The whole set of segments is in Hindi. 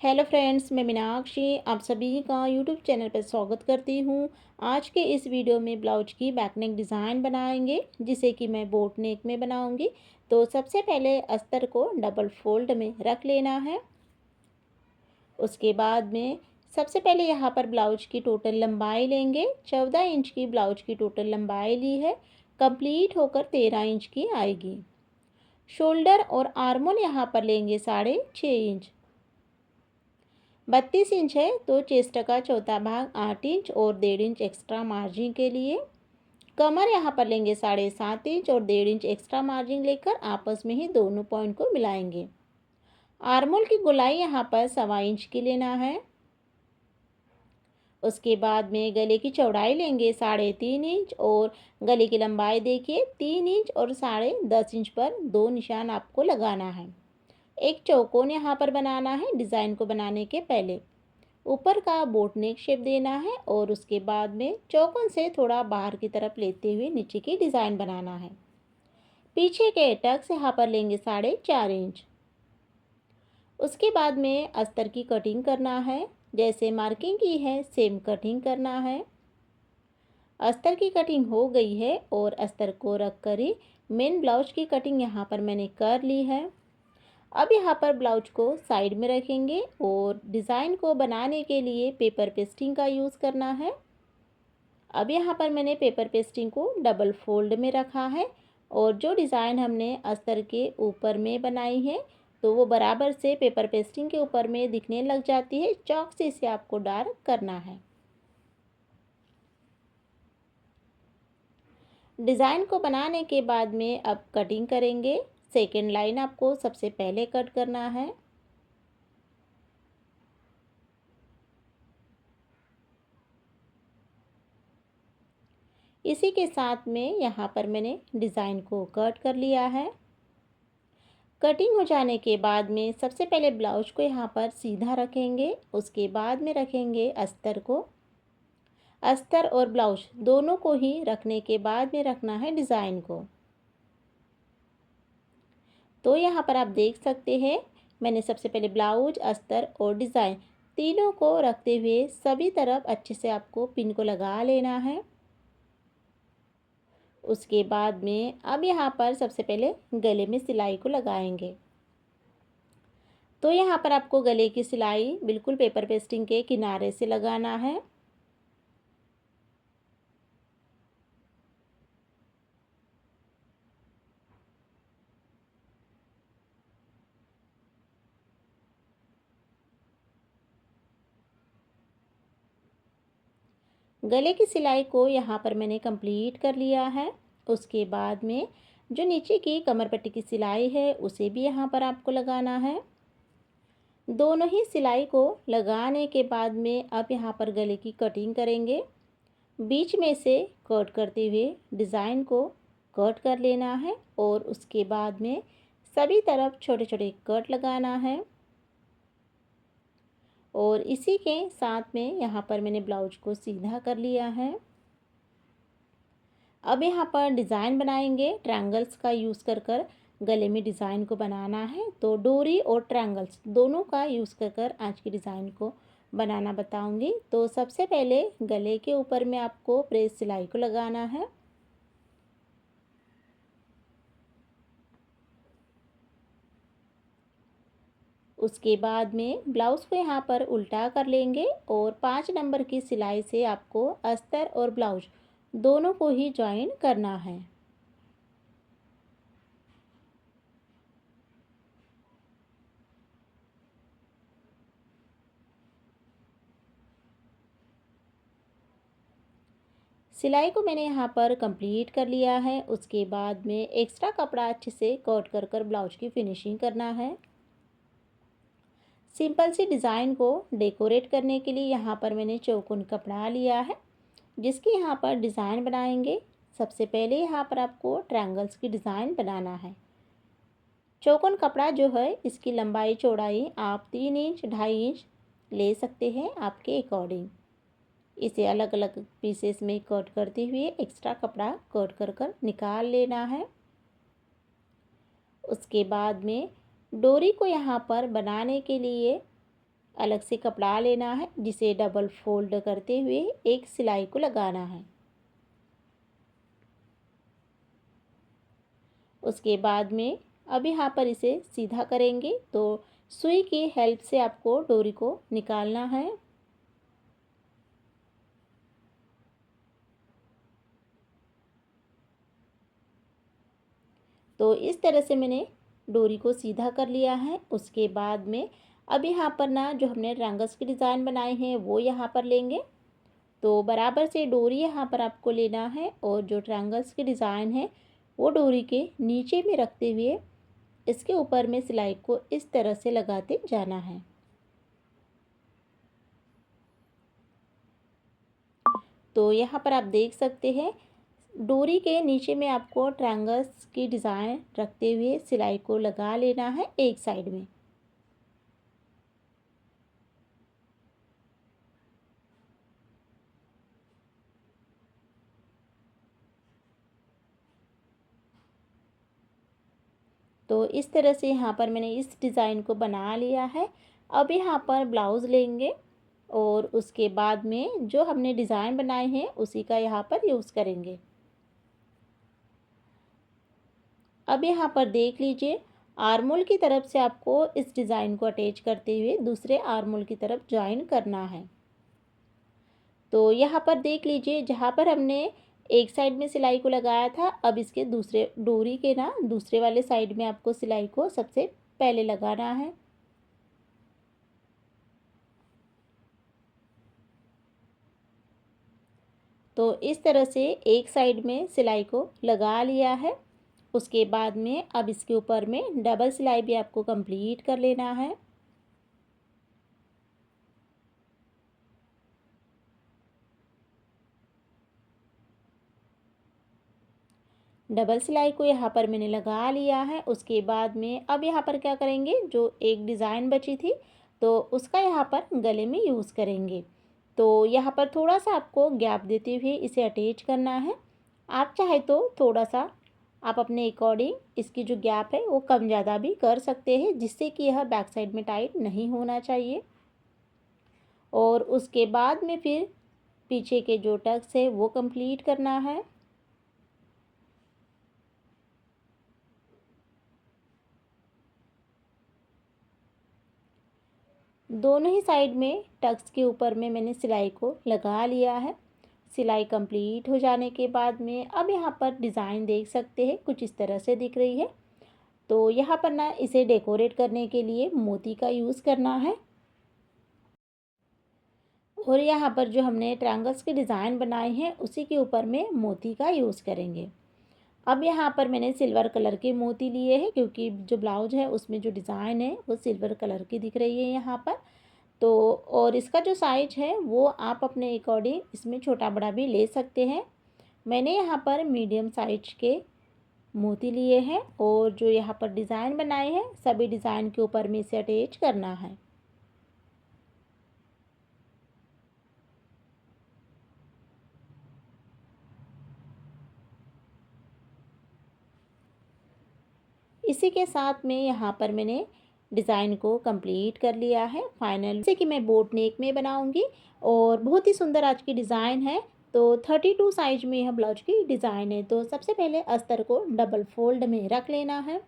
हेलो फ्रेंड्स, मैं मीनाक्षी आप सभी का यूट्यूब चैनल पर स्वागत करती हूँ। आज के इस वीडियो में ब्लाउज की बैक नेक डिज़ाइन बनाएंगे, जिसे कि मैं बोट नेक में बनाऊंगी। तो सबसे पहले अस्तर को डबल फोल्ड में रख लेना है। उसके बाद में सबसे पहले यहाँ पर ब्लाउज की टोटल लंबाई लेंगे। 14 इंच की ब्लाउज की टोटल लंबाई ली है, कंप्लीट होकर 13 इंच की आएगी। शोल्डर और आर्मोल यहाँ पर लेंगे 6.5 इंच। 32 इंच है तो चेस्ट का चौथा भाग 8 इंच और 1.5 इंच एक्स्ट्रा मार्जिन के लिए। कमर यहाँ पर लेंगे 7.5 इंच और 1.5 इंच एक्स्ट्रा मार्जिन लेकर आपस में ही दोनों पॉइंट को मिलाएंगे। आर्मोल की गोलाई यहाँ पर 1.25 इंच की लेना है। उसके बाद में गले की चौड़ाई लेंगे 3.5 इंच और गले की लंबाई देखिए 3 इंच और 10.5 इंच पर दो निशान आपको लगाना है। एक चौकोन यहाँ पर बनाना है डिज़ाइन को बनाने के पहले। ऊपर का बोट नेक शेप देना है और उसके बाद में चौकोन से थोड़ा बाहर की तरफ लेते हुए नीचे की डिज़ाइन बनाना है। पीछे के टक्स यहाँ पर लेंगे 4.5 इंच। उसके बाद में अस्तर की कटिंग करना है, जैसे मार्किंग की है सेम कटिंग करना है। अस्तर की कटिंग हो गई है और अस्तर को रख कर ही मेन ब्लाउज की कटिंग यहाँ पर मैंने कर ली है। अब यहाँ पर ब्लाउज को साइड में रखेंगे और डिज़ाइन को बनाने के लिए पेपर पेस्टिंग का यूज़ करना है। अब यहाँ पर मैंने पेपर पेस्टिंग को डबल फोल्ड में रखा है और जो डिज़ाइन हमने अस्तर के ऊपर में बनाई है तो वो बराबर से पेपर पेस्टिंग के ऊपर में दिखने लग जाती है। चॉक से इसे आपको डार्क करना है। डिज़ाइन को बनाने के बाद में अब कटिंग करेंगे। सेकेंड लाइन आपको सबसे पहले कट करना है। इसी के साथ में यहाँ पर मैंने डिज़ाइन को कट कर लिया है। कटिंग हो जाने के बाद में सबसे पहले ब्लाउज को यहाँ पर सीधा रखेंगे, उसके बाद में रखेंगे अस्तर को। अस्तर और ब्लाउज दोनों को ही रखने के बाद में रखना है डिज़ाइन को। तो यहाँ पर आप देख सकते हैं मैंने सबसे पहले ब्लाउज, अस्तर और डिज़ाइन तीनों को रखते हुए सभी तरफ अच्छे से आपको पिन को लगा लेना है। उसके बाद में अब यहाँ पर सबसे पहले गले में सिलाई को लगाएंगे। तो यहाँ पर आपको गले की सिलाई बिल्कुल पेपर पेस्टिंग के किनारे से लगाना है। गले की सिलाई को यहाँ पर मैंने कंप्लीट कर लिया है। उसके बाद में जो नीचे की कमर पट्टी की सिलाई है उसे भी यहाँ पर आपको लगाना है। दोनों ही सिलाई को लगाने के बाद में अब यहाँ पर गले की कटिंग करेंगे। बीच में से कट करते हुए डिज़ाइन को कट कर लेना है और उसके बाद में सभी तरफ छोटे छोटे कट लगाना है। और इसी के साथ में यहाँ पर मैंने ब्लाउज को सीधा कर लिया है। अब यहाँ पर डिज़ाइन बनाएंगे। ट्रायंगल्स का यूज़ कर गले में डिज़ाइन को बनाना है। तो डोरी और ट्रायंगल्स दोनों का यूज़ कर आज की डिज़ाइन को बनाना बताऊंगी। तो सबसे पहले गले के ऊपर में आपको प्रेस सिलाई को लगाना है। उसके बाद में ब्लाउज़ को यहाँ पर उल्टा कर लेंगे और 5 नंबर की सिलाई से आपको अस्तर और ब्लाउज दोनों को ही ज्वाइन करना है। सिलाई को मैंने यहाँ पर कंप्लीट कर लिया है। उसके बाद में एक्स्ट्रा कपड़ा अच्छे से कट कर ब्लाउज की फिनिशिंग करना है। सिंपल सी डिज़ाइन को डेकोरेट करने के लिए यहाँ पर मैंने चौकोन कपड़ा लिया है, जिसकी यहाँ पर डिज़ाइन बनाएंगे। सबसे पहले यहाँ पर आपको ट्रायंगल्स की डिज़ाइन बनाना है। चौकोन कपड़ा जो है इसकी लंबाई चौड़ाई आप 3 इंच 2.5 इंच ले सकते हैं आपके अकॉर्डिंग। इसे अलग अलग पीसेस में कट करते हुए एक्स्ट्रा कपड़ा कट कर निकाल लेना है। उसके बाद में डोरी को यहाँ पर बनाने के लिए अलग से कपड़ा लेना है जिसे डबल फोल्ड करते हुए एक सिलाई को लगाना है। उसके बाद में अब यहाँ पर इसे सीधा करेंगे तो सुई की हेल्प से आपको डोरी को निकालना है। तो इस तरह से मैंने डोरी को सीधा कर लिया है। उसके बाद में अब यहाँ पर ना जो हमने ट्रायंगल्स के डिज़ाइन बनाए हैं वो यहाँ पर लेंगे। तो बराबर से डोरी यहाँ पर आपको लेना है और जो ट्रायंगल्स के डिज़ाइन है वो डोरी के नीचे में रखते हुए इसके ऊपर में सिलाई को इस तरह से लगाते जाना है। तो यहाँ पर आप देख सकते हैं डोरी के नीचे में आपको ट्रायंगल्स की डिज़ाइन रखते हुए सिलाई को लगा लेना है एक साइड में। तो इस तरह से यहाँ पर मैंने इस डिज़ाइन को बना लिया है। अब यहाँ पर ब्लाउज़ लेंगे और उसके बाद में जो हमने डिज़ाइन बनाए हैं उसी का यहाँ पर यूज़ करेंगे। अब यहाँ पर देख लीजिए आर्मोल की तरफ से आपको इस डिज़ाइन को अटैच करते हुए दूसरे आर्मोल की तरफ जॉइन करना है। तो यहाँ पर देख लीजिए जहाँ पर हमने एक साइड में सिलाई को लगाया था अब इसके दूसरे डोरी के ना दूसरे वाले साइड में आपको सिलाई को सबसे पहले लगाना है। तो इस तरह से एक साइड में सिलाई को लगा लिया है। उसके बाद में अब इसके ऊपर में डबल सिलाई भी आपको कंप्लीट कर लेना है। डबल सिलाई को यहाँ पर मैंने लगा लिया है। उसके बाद में अब यहाँ पर क्या करेंगे जो एक डिज़ाइन बची थी तो उसका यहाँ पर गले में यूज़ करेंगे। तो यहाँ पर थोड़ा सा आपको गैप देते हुए इसे अटैच करना है। आप चाहे तो थोड़ा सा आप अपने अकॉर्डिंग इसकी जो गैप है वो कम ज़्यादा भी कर सकते हैं जिससे कि यह बैक साइड में टाइट नहीं होना चाहिए। और उसके बाद में फिर पीछे के जो टक्स है वो कंप्लीट करना है। दोनों ही साइड में टक्स के ऊपर में मैंने सिलाई को लगा लिया है। सिलाई कंप्लीट हो जाने के बाद में अब यहाँ पर डिज़ाइन देख सकते हैं कुछ इस तरह से दिख रही है। तो यहाँ पर ना इसे डेकोरेट करने के लिए मोती का यूज़ करना है। और यहाँ पर जो हमने ट्रायंगल्स के डिज़ाइन बनाए हैं उसी के ऊपर में मोती का यूज़ करेंगे। अब यहाँ पर मैंने सिल्वर कलर के मोती लिए हैं क्योंकि जो ब्लाउज है उसमें जो डिज़ाइन है वो सिल्वर कलर की दिख रही है यहाँ पर। तो और इसका जो साइज है वो आप अपने अकॉर्डिंग इसमें छोटा बड़ा भी ले सकते हैं। मैंने यहाँ पर मीडियम साइज के मोती लिए हैं और जो यहाँ पर डिज़ाइन बनाए हैं सभी डिज़ाइन के ऊपर में इसे अटैच करना है। इसी के साथ में यहाँ पर मैंने डिज़ाइन को कंप्लीट कर लिया है फाइनल। जैसे कि मैं बोट नेक में बनाऊंगी और बहुत ही सुंदर आज की डिज़ाइन है। तो 32 साइज में यह ब्लाउज की डिज़ाइन है। तो सबसे पहले अस्तर को डबल फोल्ड में रख लेना है।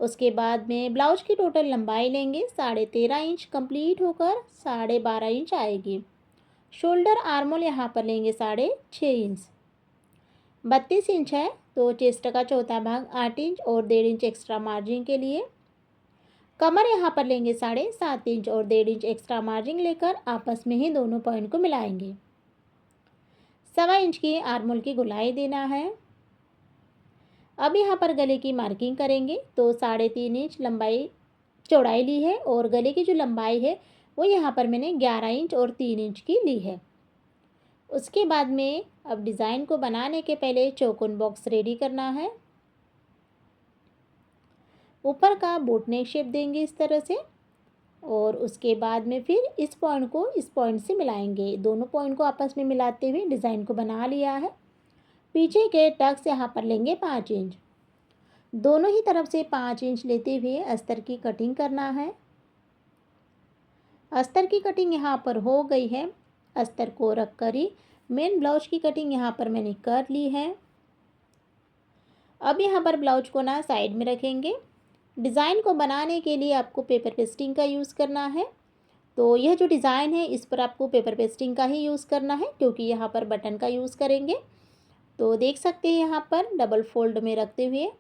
उसके बाद में ब्लाउज की टोटल लंबाई लेंगे 13.5 इंच कंप्लीट होकर 12.5 इंच आएगी। शोल्डर आर्मोल यहाँ पर लेंगे 6.5 इंच। 32 इंच है तो चेस्ट का चौथा भाग 8 इंच और 1.5 इंच एक्स्ट्रा मार्जिन के लिए। कमर यहाँ पर लेंगे 7.5 इंच और 1.5 इंच एक्स्ट्रा मार्जिन लेकर आपस में ही दोनों पॉइंट को मिलाएंगे। 1.25 इंच की आर्मोल की गोलाई देना है। अब यहाँ पर गले की मार्किंग करेंगे तो 3.5 इंच लंबाई चौड़ाई ली है और गले की जो लंबाई है वो यहाँ पर मैंने 11 इंच और 3 इंच की ली है। उसके बाद में अब डिज़ाइन को बनाने के पहले चौकोन बॉक्स रेडी करना है। ऊपर का बोट नेक शेप देंगे इस तरह से और उसके बाद में फिर इस पॉइंट को इस पॉइंट से मिलाएंगे। दोनों पॉइंट को आपस में मिलाते हुए डिज़ाइन को बना लिया है। पीछे के टक्स यहाँ पर लेंगे 5 इंच। दोनों ही तरफ से 5 इंच लेते हुए अस्तर की कटिंग करना है। अस्तर की कटिंग यहाँ पर हो गई है। अस्तर को रख कर ही मेन ब्लाउज की कटिंग यहाँ पर मैंने कर ली है। अब यहाँ पर ब्लाउज को ना साइड में रखेंगे। डिज़ाइन को बनाने के लिए आपको पेपर पेस्टिंग का यूज़ करना है। तो यह जो डिज़ाइन है इस पर आपको पेपर पेस्टिंग का ही यूज़ करना है, क्योंकि यहाँ पर बटन का यूज़ करेंगे। तो देख सकते हैं यहाँ पर डबल फोल्ड में रखते हुए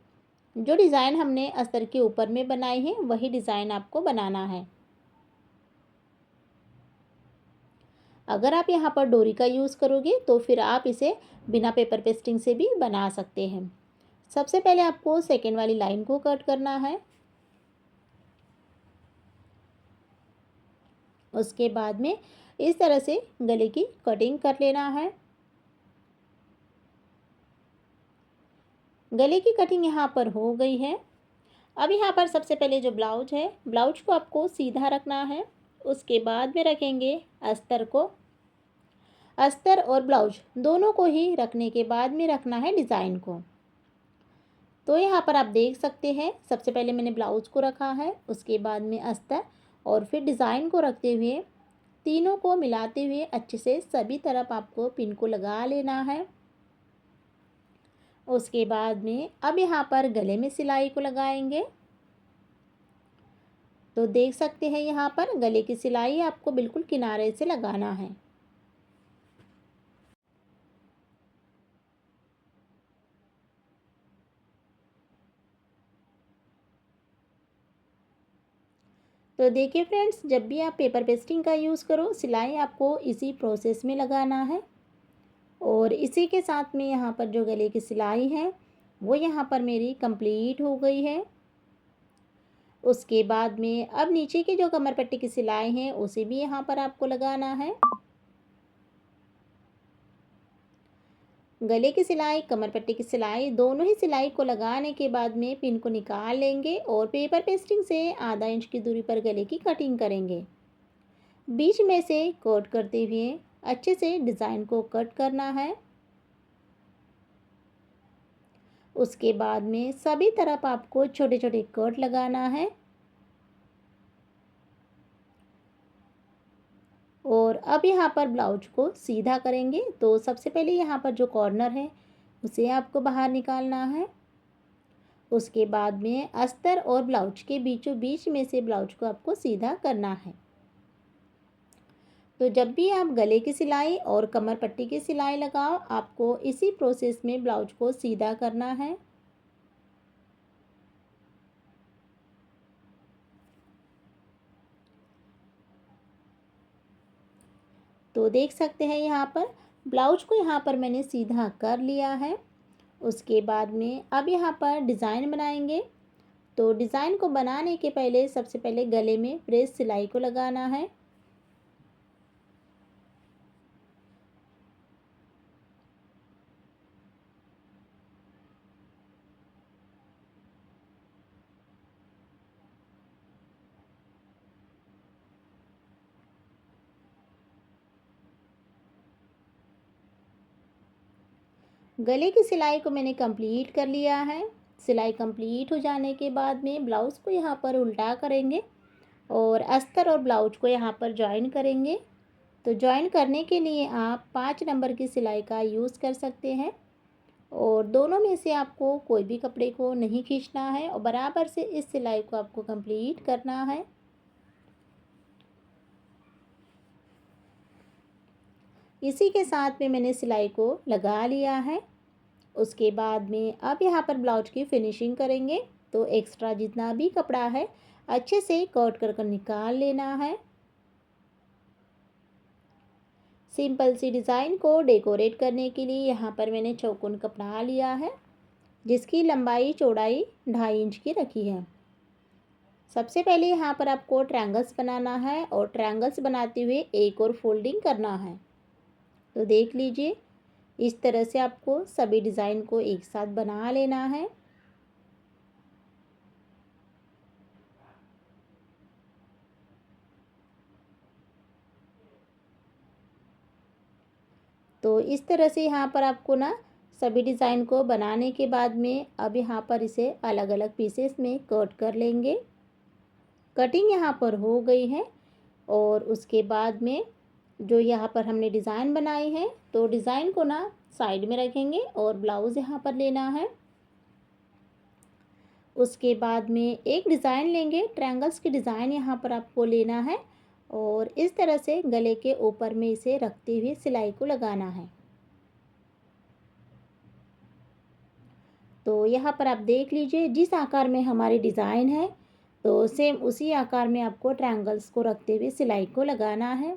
जो डिज़ाइन हमने अस्तर के ऊपर में बनाई है वही डिज़ाइन आपको बनाना है। अगर आप यहाँ पर डोरी का यूज़ करोगे तो फिर आप इसे बिना पेपर पेस्टिंग से भी बना सकते हैं। सबसे पहले आपको सेकेंड वाली लाइन को कट करना है। उसके बाद में इस तरह से गले की कटिंग कर लेना है। गले की कटिंग यहाँ पर हो गई है। अब यहाँ पर सबसे पहले जो ब्लाउज है, ब्लाउज को आपको सीधा रखना है। उसके बाद में रखेंगे अस्तर को। अस्तर और ब्लाउज दोनों को ही रखने के बाद में रखना है डिज़ाइन को। तो यहाँ पर आप देख सकते हैं सबसे पहले मैंने ब्लाउज को रखा है, उसके बाद में अस्तर और फिर डिज़ाइन को रखते हुए तीनों को मिलाते हुए अच्छे से सभी तरफ आपको पिन को लगा लेना है। उसके बाद में अब यहाँ पर गले में सिलाई को लगाएंगे। तो देख सकते हैं यहाँ पर गले की सिलाई आपको बिल्कुल किनारे से लगाना है। तो देखिए फ्रेंड्स, जब भी आप पेपर पेस्टिंग का यूज़ करो सिलाई आपको इसी प्रोसेस में लगाना है। और इसी के साथ में यहाँ पर जो गले की सिलाई है वो यहाँ पर मेरी कंप्लीट हो गई है। उसके बाद में अब नीचे की जो कमर पट्टी की सिलाई है उसे भी यहाँ पर आपको लगाना है। गले की सिलाई, कमर पट्टी की सिलाई, दोनों ही सिलाई को लगाने के बाद में पिन को निकाल लेंगे और पेपर पेस्टिंग से आधा इंच की दूरी पर गले की कटिंग करेंगे। बीच में से कट करते हुए अच्छे से डिज़ाइन को कट करना है। उसके बाद में सभी तरफ आपको छोटे छोटे कट लगाना है। और अब यहाँ पर ब्लाउज को सीधा करेंगे। तो सबसे पहले यहाँ पर जो कॉर्नर है उसे आपको बाहर निकालना है। उसके बाद में अस्तर और ब्लाउज के बीचों बीच में से ब्लाउज को आपको सीधा करना है। तो जब भी आप गले की सिलाई और कमर पट्टी की सिलाई लगाओ आपको इसी प्रोसेस में ब्लाउज को सीधा करना है। तो देख सकते हैं यहाँ पर ब्लाउज को यहाँ पर मैंने सीधा कर लिया है। उसके बाद में अब यहाँ पर डिज़ाइन बनाएंगे। तो डिज़ाइन को बनाने के पहले सबसे पहले गले में प्रेस सिलाई को लगाना है। गले की सिलाई को मैंने कंप्लीट कर लिया है। सिलाई कंप्लीट हो जाने के बाद में ब्लाउज़ को यहाँ पर उल्टा करेंगे और अस्तर और ब्लाउज को यहाँ पर जॉइन करेंगे। तो जॉइन करने के लिए आप 5 नंबर की सिलाई का यूज़ कर सकते हैं और दोनों में से आपको कोई भी कपड़े को नहीं खींचना है और बराबर से इस सिलाई को आपको कंप्लीट करना है। इसी के साथ में मैंने सिलाई को लगा लिया है। उसके बाद में अब यहाँ पर ब्लाउज की फिनिशिंग करेंगे। तो एक्स्ट्रा जितना भी कपड़ा है अच्छे से कट कर निकाल लेना है। सिंपल सी डिज़ाइन को डेकोरेट करने के लिए यहाँ पर मैंने चौकोन कपड़ा लिया है जिसकी लंबाई चौड़ाई 2.5 इंच की रखी है। सबसे पहले यहाँ पर आपको ट्रायंगल्स बनाना है और ट्रायंगल्स बनाते हुए एक और फोल्डिंग करना है। तो देख लीजिए इस तरह से आपको सभी डिज़ाइन को एक साथ बना लेना है। तो इस तरह से यहाँ पर आपको ना सभी डिज़ाइन को बनाने के बाद में अब यहाँ पर इसे अलग अलग पीसेस में कट कर लेंगे। कटिंग यहाँ पर हो गई है। और उसके बाद में जो यहाँ पर हमने डिज़ाइन बनाई है तो डिज़ाइन को ना साइड में रखेंगे और ब्लाउज़ यहाँ पर लेना है। उसके बाद में एक डिज़ाइन लेंगे, ट्रायंगल्स की डिज़ाइन यहाँ पर आपको लेना है और इस तरह से गले के ऊपर में इसे रखते हुए सिलाई को लगाना है। तो यहाँ पर आप देख लीजिए जिस आकार में हमारी डिज़ाइन है तो सेम उसी आकार में आपको ट्रायंगल्स को रखते हुए सिलाई को लगाना है।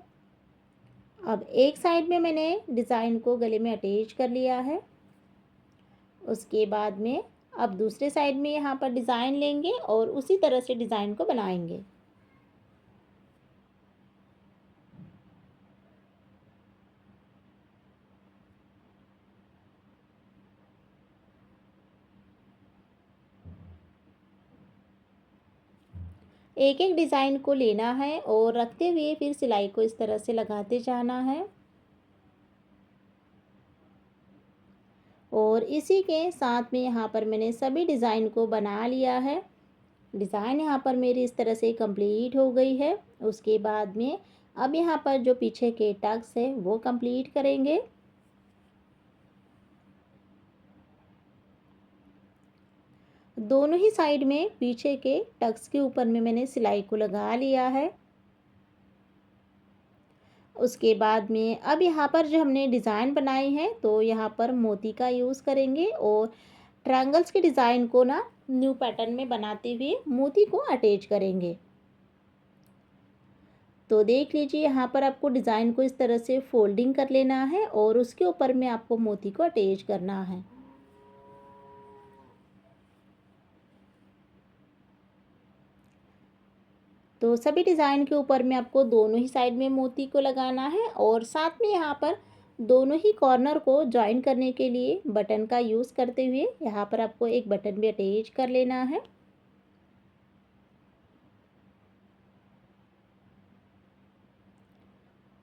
अब एक साइड में मैंने डिज़ाइन को गले में अटैच कर लिया है। उसके बाद में अब दूसरे साइड में यहाँ पर डिज़ाइन लेंगे और उसी तरह से डिज़ाइन को बनाएंगे। एक एक डिज़ाइन को लेना है और रखते हुए फिर सिलाई को इस तरह से लगाते जाना है और इसी के साथ में यहाँ पर मैंने सभी डिज़ाइन को बना लिया है। डिज़ाइन यहाँ पर मेरी इस तरह से कंप्लीट हो गई है। उसके बाद में अब यहाँ पर जो पीछे के टक्स है वो कंप्लीट करेंगे। दोनों ही साइड में पीछे के टक्स के ऊपर में मैंने सिलाई को लगा लिया है। उसके बाद में अब यहाँ पर जो हमने डिज़ाइन बनाई है तो यहाँ पर मोती का यूज़ करेंगे और ट्रायंगल्स के डिज़ाइन को ना न्यू पैटर्न में बनाते हुए मोती को अटैच करेंगे। तो देख लीजिए यहाँ पर आपको डिज़ाइन को इस तरह से फोल्डिंग कर लेना है और उसके ऊपर में आपको मोती को अटैच करना है। तो सभी डिज़ाइन के ऊपर में आपको दोनों ही साइड में मोती को लगाना है और साथ में यहाँ पर दोनों ही कॉर्नर को जॉइन करने के लिए बटन का यूज़ करते हुए यहाँ पर आपको एक बटन भी अटैच कर लेना है।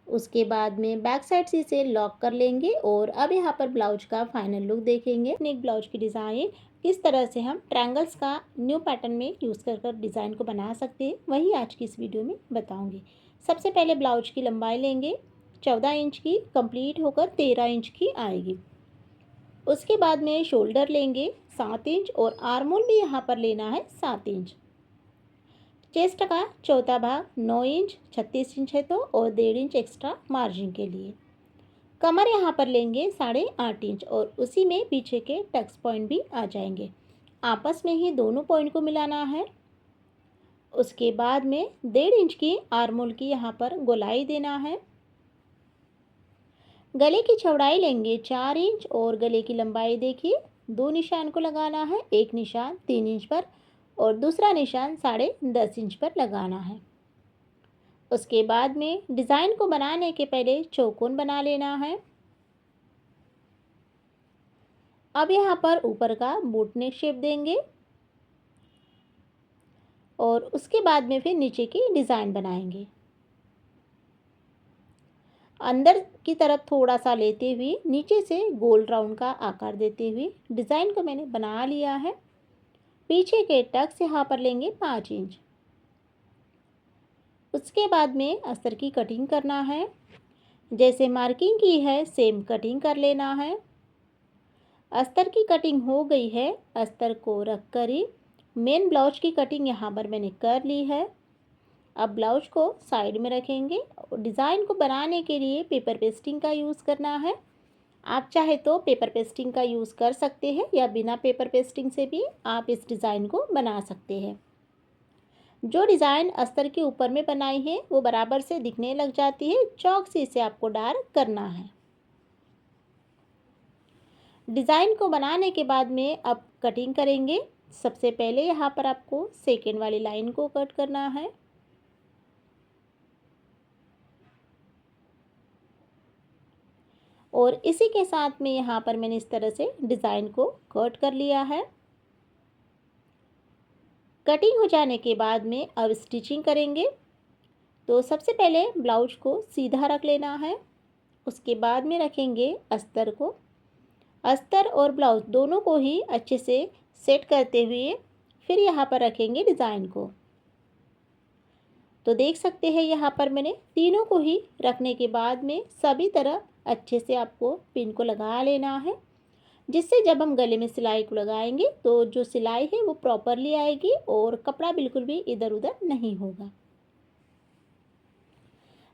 उसके बाद में बैक साइड से इसे लॉक कर लेंगे और अब यहाँ पर ब्लाउज का फाइनल लुक देखेंगे। नेक ब्लाउज की डिज़ाइन किस तरह से हम ट्रायंगल्स का न्यू पैटर्न में यूज़ कर डिज़ाइन को बना सकते हैं वही आज की इस वीडियो में बताऊंगी। सबसे पहले ब्लाउज की लंबाई लेंगे 14 इंच की, कंप्लीट होकर 13 इंच की आएगी। उसके बाद में शोल्डर लेंगे 7 इंच और आर्मोल भी यहाँ पर लेना है 7 इंच। चेस्ट का चौथा भाग 9 इंच 36 इंच है तो और 1.5 इंच एक्स्ट्रा मार्जिन के लिए। कमर यहाँ पर लेंगे 8.5 इंच और उसी में पीछे के टक्स पॉइंट भी आ जाएंगे। आपस में ही दोनों पॉइंट को मिलाना है। उसके बाद में 1.5 इंच की आर्मोल की यहाँ पर गोलाई देना है। गले की चौड़ाई लेंगे 4 इंच और गले की लंबाई देखिए 2 निशान को लगाना है। एक निशान 3 इंच पर और दूसरा निशान 10.5 इंच पर लगाना है। उसके बाद में डिज़ाइन को बनाने के पहले चौकोन बना लेना है। अब यहाँ पर ऊपर का बूट नेक शेप देंगे और उसके बाद में फिर नीचे की डिज़ाइन बनाएंगे। अंदर की तरफ थोड़ा सा लेते हुए नीचे से गोल राउंड का आकार देते हुए डिज़ाइन को मैंने बना लिया है। पीछे के टक्स यहाँ पर लेंगे 5 इंच। उसके बाद में अस्तर की कटिंग करना है। जैसे मार्किंग की है सेम कटिंग कर लेना है। अस्तर की कटिंग हो गई है। अस्तर को रख कर ही मेन ब्लाउज की कटिंग यहाँ पर मैंने कर ली है। अब ब्लाउज को साइड में रखेंगे। डिज़ाइन को बनाने के लिए पेपर पेस्टिंग का यूज़ करना है। आप चाहे तो पेपर पेस्टिंग का यूज़ कर सकते हैं या बिना पेपर पेस्टिंग से भी आप इस डिज़ाइन को बना सकते हैं। जो डिज़ाइन अस्तर के ऊपर में बनाई है वो बराबर से दिखने लग जाती है। चौक से इसे आपको डार्क करना है। डिज़ाइन को बनाने के बाद में अब कटिंग करेंगे। सबसे पहले यहाँ पर आपको सेकेंड वाली लाइन को कट करना है। और इसी के साथ में यहाँ पर मैंने इस तरह से डिज़ाइन को कट कर लिया है। कटिंग हो जाने के बाद में अब स्टिचिंग करेंगे। तो सबसे पहले ब्लाउज को सीधा रख लेना है। उसके बाद में रखेंगे अस्तर को। अस्तर और ब्लाउज दोनों को ही अच्छे से सेट करते हुए फिर यहाँ पर रखेंगे डिज़ाइन को। तो देख सकते हैं यहाँ पर मैंने तीनों को ही रखने के बाद में सभी तरफ अच्छे से आपको पिन को लगा लेना है, जिससे जब हम गले में सिलाई को लगाएंगे तो जो सिलाई है वो प्रॉपरली आएगी और कपड़ा बिल्कुल भी इधर उधर नहीं होगा।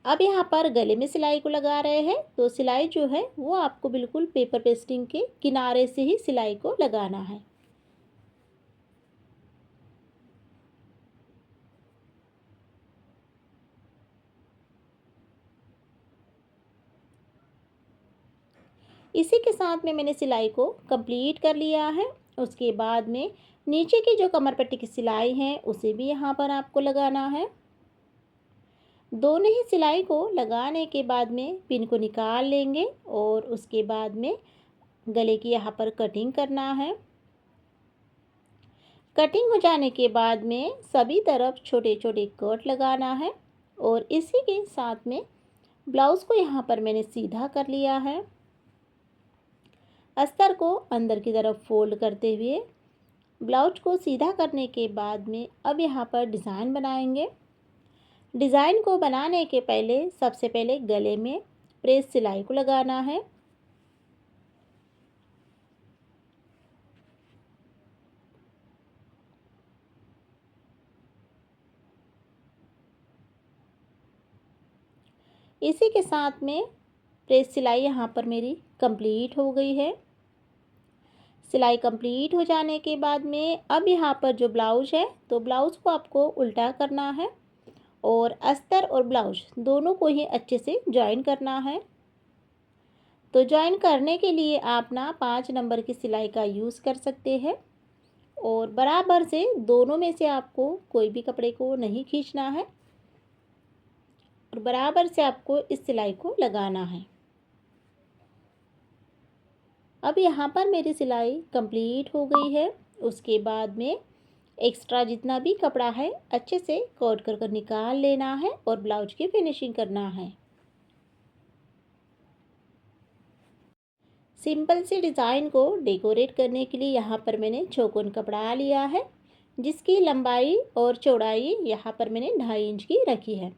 अब यहाँ पर गले में सिलाई को लगा रहे हैं तो सिलाई जो है वो आपको बिल्कुल पेपर पेस्टिंग के किनारे से ही सिलाई को लगाना है। इसी के साथ में मैंने सिलाई को कंप्लीट कर लिया है। उसके बाद में नीचे की जो कमर पट्टी की सिलाई है उसे भी यहाँ पर आपको लगाना है। दोनों ही सिलाई को लगाने के बाद में पिन को निकाल लेंगे और उसके बाद में गले की यहाँ पर कटिंग करना है। कटिंग हो जाने के बाद में सभी तरफ छोटे छोटे कट लगाना है और इसी के साथ में ब्लाउज़ को यहाँ पर मैंने सीधा कर लिया है। अस्तर को अंदर की तरफ फोल्ड करते हुए ब्लाउज को सीधा करने के बाद में अब यहाँ पर डिज़ाइन बनाएंगे। डिज़ाइन को बनाने के पहले सबसे पहले गले में प्रेस सिलाई को लगाना है। इसी के साथ में प्रेस सिलाई यहाँ पर मेरी कंप्लीट हो गई है। सिलाई कंप्लीट हो जाने के बाद में अब यहाँ पर जो ब्लाउज है तो ब्लाउज़ को आपको उल्टा करना है और अस्तर और ब्लाउज दोनों को ही अच्छे से जॉइन करना है। तो जॉइन करने के लिए आप ना 5 नंबर की सिलाई का यूज़ कर सकते हैं और बराबर से दोनों में से आपको कोई भी कपड़े को नहीं खींचना है और बराबर से आपको इस सिलाई को लगाना है। अब यहाँ पर मेरी सिलाई कंप्लीट हो गई है। उसके बाद में एक्स्ट्रा जितना भी कपड़ा है अच्छे से कट कर निकाल लेना है और ब्लाउज की फिनिशिंग करना है। सिंपल सी डिज़ाइन को डेकोरेट करने के लिए यहाँ पर मैंने चौकोन कपड़ा लिया है, जिसकी लंबाई और चौड़ाई यहाँ पर मैंने 2.5 इंच की रखी है।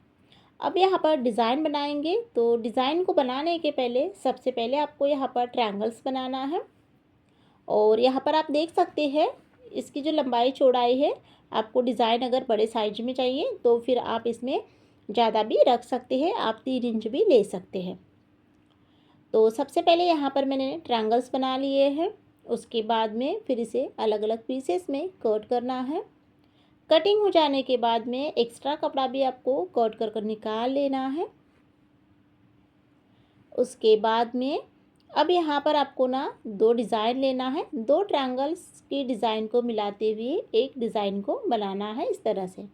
अब यहाँ पर डिज़ाइन बनाएंगे तो डिज़ाइन को बनाने के पहले सबसे पहले आपको यहाँ पर ट्रायंगल्स बनाना है और यहाँ पर आप देख सकते हैं इसकी जो लंबाई चौड़ाई है, आपको डिज़ाइन अगर बड़े साइज में चाहिए तो फिर आप इसमें ज़्यादा भी रख सकते हैं, आप 3 इंच भी ले सकते हैं। तो सबसे पहले यहाँ पर मैंने ट्रायंगल्स बना लिए हैं। उसके बाद में फिर इसे अलग अलग पीसेस में कट करना है। कटिंग हो जाने के बाद में एक्स्ट्रा कपड़ा भी आपको कट कर निकाल लेना है। उसके बाद में अब यहाँ पर आपको ना 2 डिज़ाइन लेना है। 2 ट्रायंगल्स की डिज़ाइन को मिलाते हुए एक डिज़ाइन को बनाना है। इस तरह से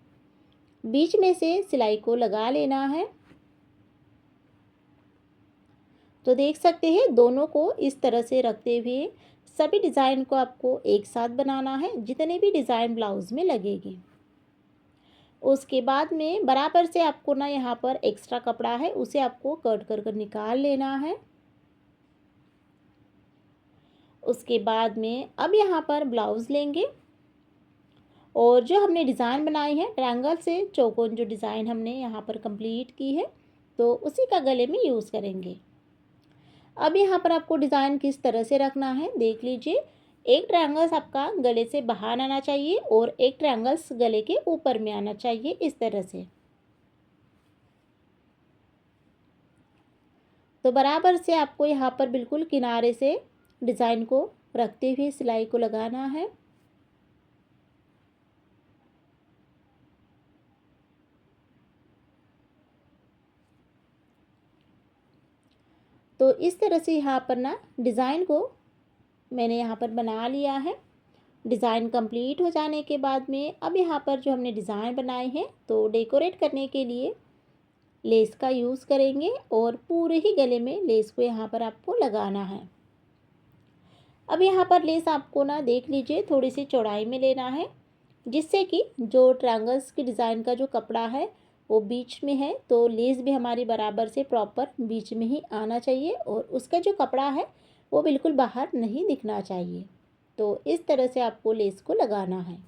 बीच में से सिलाई को लगा लेना है। तो देख सकते हैं दोनों को इस तरह से रखते हुए सभी डिज़ाइन को आपको एक साथ बनाना है, जितने भी डिज़ाइन ब्लाउज़ में लगेगी। उसके बाद में बराबर से आपको ना यहाँ पर एक्स्ट्रा कपड़ा है उसे आपको कट कर निकाल लेना है। उसके बाद में अब यहाँ पर ब्लाउज़ लेंगे और जो हमने डिज़ाइन बनाई है ट्रायंगल से चौकोन जो डिज़ाइन हमने यहाँ पर कंप्लीट की है तो उसी का गले में यूज़ करेंगे। अब यहाँ पर आपको डिज़ाइन किस तरह से रखना है देख लीजिए। एक ट्रायंगल्स आपका गले से बाहर आना चाहिए और एक ट्रायंगल्स गले के ऊपर में आना चाहिए, इस तरह से। तो बराबर से आपको यहाँ पर बिल्कुल किनारे से डिज़ाइन को रखते हुए सिलाई को लगाना है। तो इस तरह से यहाँ पर ना डिज़ाइन को मैंने यहाँ पर बना लिया है। डिज़ाइन कंप्लीट हो जाने के बाद में अब यहाँ पर जो हमने डिज़ाइन बनाए हैं तो डेकोरेट करने के लिए लेस का यूज़ करेंगे और पूरे ही गले में लेस को यहाँ पर आपको लगाना है। अब यहाँ पर लेस आपको ना देख लीजिए थोड़ी सी चौड़ाई में लेना है, जिससे कि जो ट्रायंगल्स की डिज़ाइन का जो कपड़ा है वो बीच में है तो लेस भी हमारी बराबर से प्रॉपर बीच में ही आना चाहिए और उसका जो कपड़ा है वो बिल्कुल बाहर नहीं दिखना चाहिए। तो इस तरह से आपको लेस को लगाना है।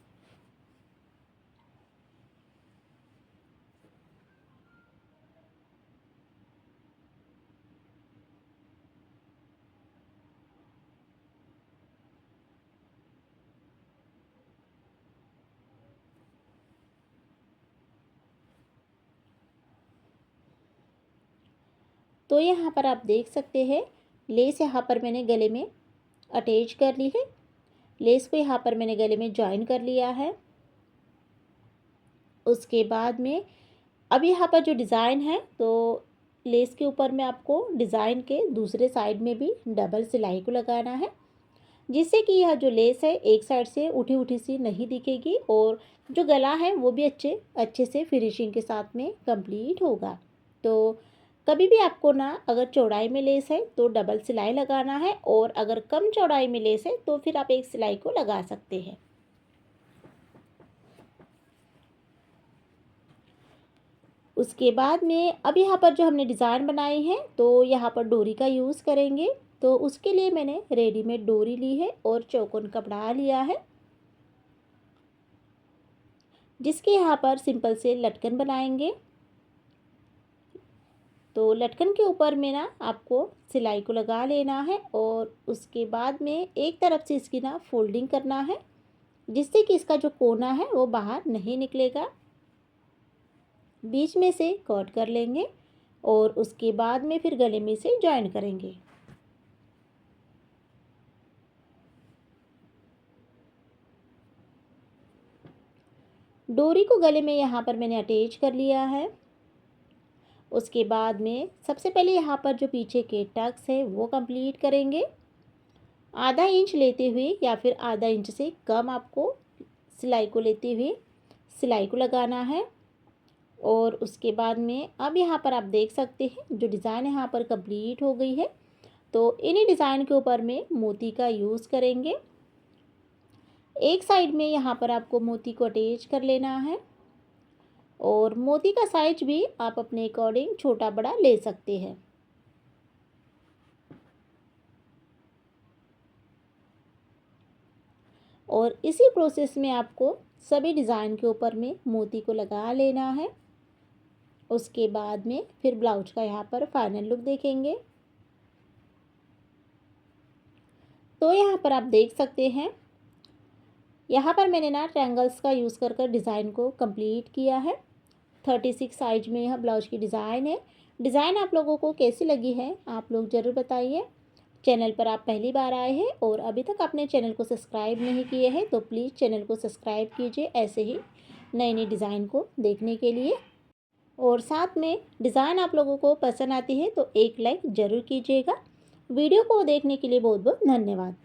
तो यहाँ पर आप देख सकते हैं लेस यहाँ पर मैंने गले में अटैच कर ली है। लेस को यहाँ पर मैंने गले में जॉइन कर लिया है। उसके बाद में अब यहाँ पर जो डिज़ाइन है तो लेस के ऊपर में आपको डिज़ाइन के दूसरे साइड में भी डबल सिलाई को लगाना है, जिससे कि यह जो लेस है एक साइड से उठी उठी सी नहीं दिखेगी और जो गला है वो भी अच्छे से फिनिशिंग के साथ में कंप्लीट होगा। तो कभी भी आपको ना अगर चौड़ाई में लेस है तो डबल सिलाई लगाना है, और अगर कम चौड़ाई में लेस है तो फिर आप एक सिलाई को लगा सकते हैं। उसके बाद में अब यहाँ पर जो हमने डिज़ाइन बनाई है तो यहाँ पर डोरी का यूज़ करेंगे। तो उसके लिए मैंने रेडीमेड डोरी ली है और चौकोन कपड़ा लिया है, जिसके यहाँ पर सिंपल से लटकन बनाएंगे। तो लटकन के ऊपर में ना आपको सिलाई को लगा लेना है और उसके बाद में एक तरफ से इसकी ना फोल्डिंग करना है, जिससे कि इसका जो कोना है वो बाहर नहीं निकलेगा। बीच में से कट कर लेंगे और उसके बाद में फिर गले में से जॉइन करेंगे। डोरी को गले में यहाँ पर मैंने अटैच कर लिया है। उसके बाद में सबसे पहले यहाँ पर जो पीछे के टक्स है वो कंप्लीट करेंगे। आधा इंच लेते हुए या फिर आधा इंच से कम आपको सिलाई को लेते हुए सिलाई को लगाना है। और उसके बाद में अब यहाँ पर आप देख सकते हैं जो डिज़ाइन यहाँ पर कंप्लीट हो गई है। तो इन्हीं डिज़ाइन के ऊपर में मोती का यूज़ करेंगे। एक साइड में यहाँ पर आपको मोती को अटैच कर लेना है और मोती का साइज भी आप अपने अकॉर्डिंग छोटा बड़ा ले सकते हैं। और इसी प्रोसेस में आपको सभी डिज़ाइन के ऊपर में मोती को लगा लेना है। उसके बाद में फिर ब्लाउज का यहाँ पर फाइनल लुक देखेंगे। तो यहाँ पर आप देख सकते हैं यहाँ पर मैंने ना ट्रायंगल्स का यूज़ कर डिज़ाइन को कंप्लीट किया है। 36 साइज में यह ब्लाउज की डिज़ाइन है। डिज़ाइन आप लोगों को कैसी लगी है आप लोग ज़रूर बताइए। चैनल पर आप पहली बार आए हैं और अभी तक आपने चैनल को सब्सक्राइब नहीं किए हैं तो प्लीज़ चैनल को सब्सक्राइब कीजिए ऐसे ही नई नई डिज़ाइन को देखने के लिए। और साथ में डिज़ाइन आप लोगों को पसंद आती है तो एक लाइक ज़रूर कीजिएगा। वीडियो को देखने के लिए बहुत बहुत धन्यवाद।